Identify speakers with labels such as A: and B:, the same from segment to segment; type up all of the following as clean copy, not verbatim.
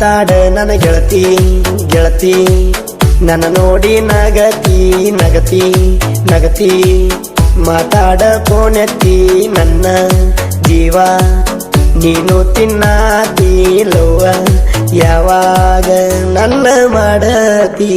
A: ಮಾತಾಡ ನನ್ನ ಗೆಳತಿ ಗೆಳತಿ ನನ್ನ ನೋಡಿ ನಗತಿ ನಗತಿ ನಗತಿ ಮಾತಾಡ ಫೋನೆತ್ತಿ ನನ್ನ ಜೀವ ನೀನು ತಿನ್ನಾತಿ ಲವ್ವ ಯಾವಾಗ ನನ್ನ ಮಾಡತಿ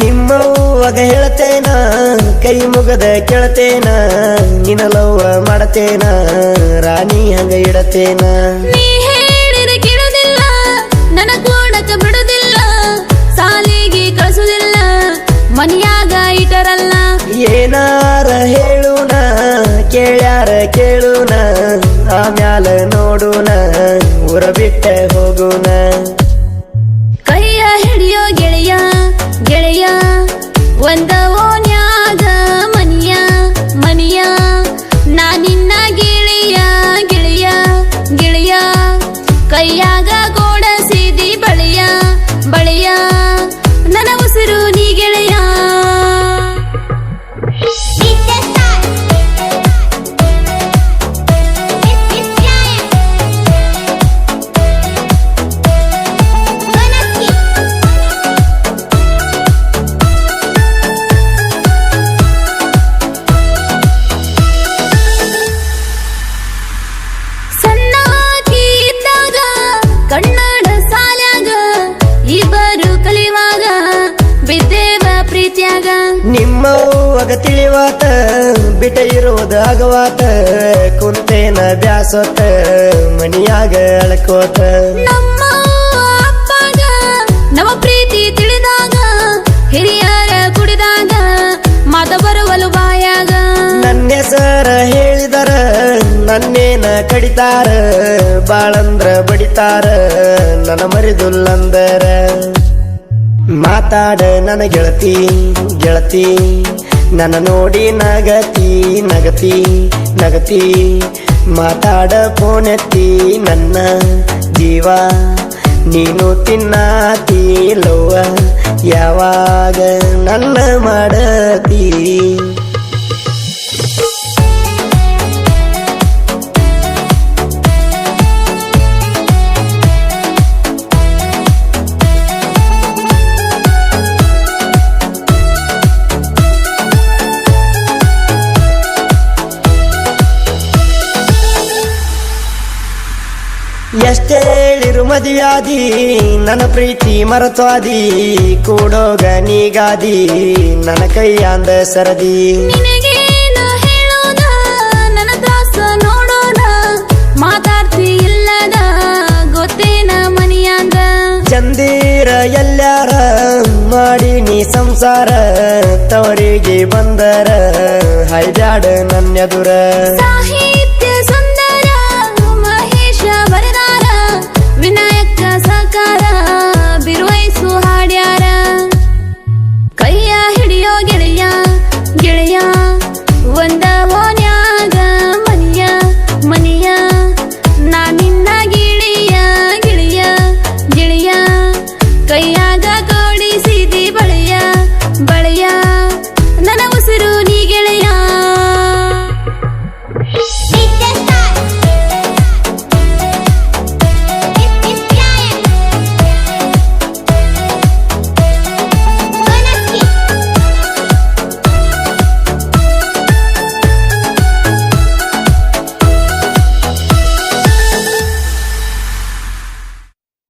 A: ನಿಮ್ಮವ್ವಗ ಹೇಳ್ತೇನ ಕೈ ಮುಗದ ಕೇಳ್ತೇನ ನಿನ್ನ ಲವ್ವ ಮಾಡತೇನ ರಾಣಿ ಹಂಗ ಇಡತೇನ
B: ನೀ ಹೇಳಿದ ಕೇಳುದಿಲ್ಲ ನನ್ನ ಕೋಣಕ ಬಿಡುದಿಲ್ಲ ಸಾಲಿಗೆ ಕಳಿಸುದಿಲ್ಲ ಮನಿಯಾಗ ಇಟರಲ್ಲ
A: ಏನಾರ ಹೇಳುನ ಕೇಳ್ಯಾರ ಕೇಳುನ ಆಮ್ಯಾಲ ನೋಡುನ ಊರ ಬಿಟ್ಟ ಹೋಗುನ
B: ಕೈಯ ಹಿಡಿಯೋ ಗೆಳೆಯ ಗೆಳೆಯ ಒಂದ ಓನ್ಯಾಗ ಮನಿಯ ಮನಿಯ ನಾ ನಿನ್ನ ಗೆಳೆಯ ಗೆಳೆಯ ಗೆಳೆಯ ಕೈಯಾಗ ಗೋಡಸಿದಿ ಬಳೆಯ ಬಳೆಯ ನನ್ನ ಉಸಿರು ನೀ ಗೆಳೆಯ ಕನ್ನಡ ಸಾಲ್ಯಾಗ ಇಬ್ಬರು ಕಲಿವಾಗ ಬಿದ್ದೇವ ಪ್ರೀತಿಯಾಗ
A: ನಿಮ್ಮವ್ವಗ ತಿಳಿವಾತ ಬಿಟ್ಟ ಇರೋದ ಆಗವಾತ ಕುಂತೇನ ಬ್ಯಾಸೋತ ಮನಿಯಾಗ ಅಳಕೋತ
B: ನಮ್ಮ ಅಪ್ಪಗ ನಮ್ಮ ಪ್ರೀತಿ ತಿಳಿದಾಗ ಹಿರಿಯರ ಕುಡಿದಾಗ ಮಾತ ಬರುವಲು ಬಾಯಾಗ
A: ನನ್ನ ಹೆಸರ ಹೇಳಿದರ ನನ್ನೇನ ಕಡಿತಾರ ಬಾಳಂದ್ರ ಬಡಿತಾರ ನನ್ನ ಮರಿದುಲ್ಲಂದರ ಮಾತಾಡ ನನ್ನ ಗೆಳತಿ ಗೆಳತಿ ನನ್ನ ನೋಡಿ ನಗತಿ ನಗತಿ ನಗತಿ ಮಾತಾಡ ಫೋನೆತ್ತಿ ನನ್ನ ಜೀವ ನೀನು ತಿನ್ನಾತಿ ಲವ್ವ ಯಾವಾಗ ನನ್ನ ಮಾಡತಿ ಎಷ್ಟೇ ಹೇಳಿರು ಮದುವ್ಯಾದಿ ನನ್ನ ಪ್ರೀತಿ ಮರತ್ವಾದಿ ಕೂಡೋಗ ನೀಗಾದಿ ನನ್ನ ಕೈಯಾಂದ ಸರದಿ
B: ನಿನಗೇನು ಹೇಳೋದ ನನ್ನ ದಾಸ ನೋಡೋದ ಮಾತಾಡ್ತಿ ಇಲ್ಲದ ಗೊತ್ತೇನ ಮನಿಯಾಂದ
A: ಚಂದೀರ ಎಲ್ಲಾರ ಮಾಡಿ ನೀ ಸಂಸಾರ ತವರಿಗೆ ಬಂದರ ಹೈಬ್ಯಾಡ ನನ್ನೆದುರ
B: ಸಾಹಿ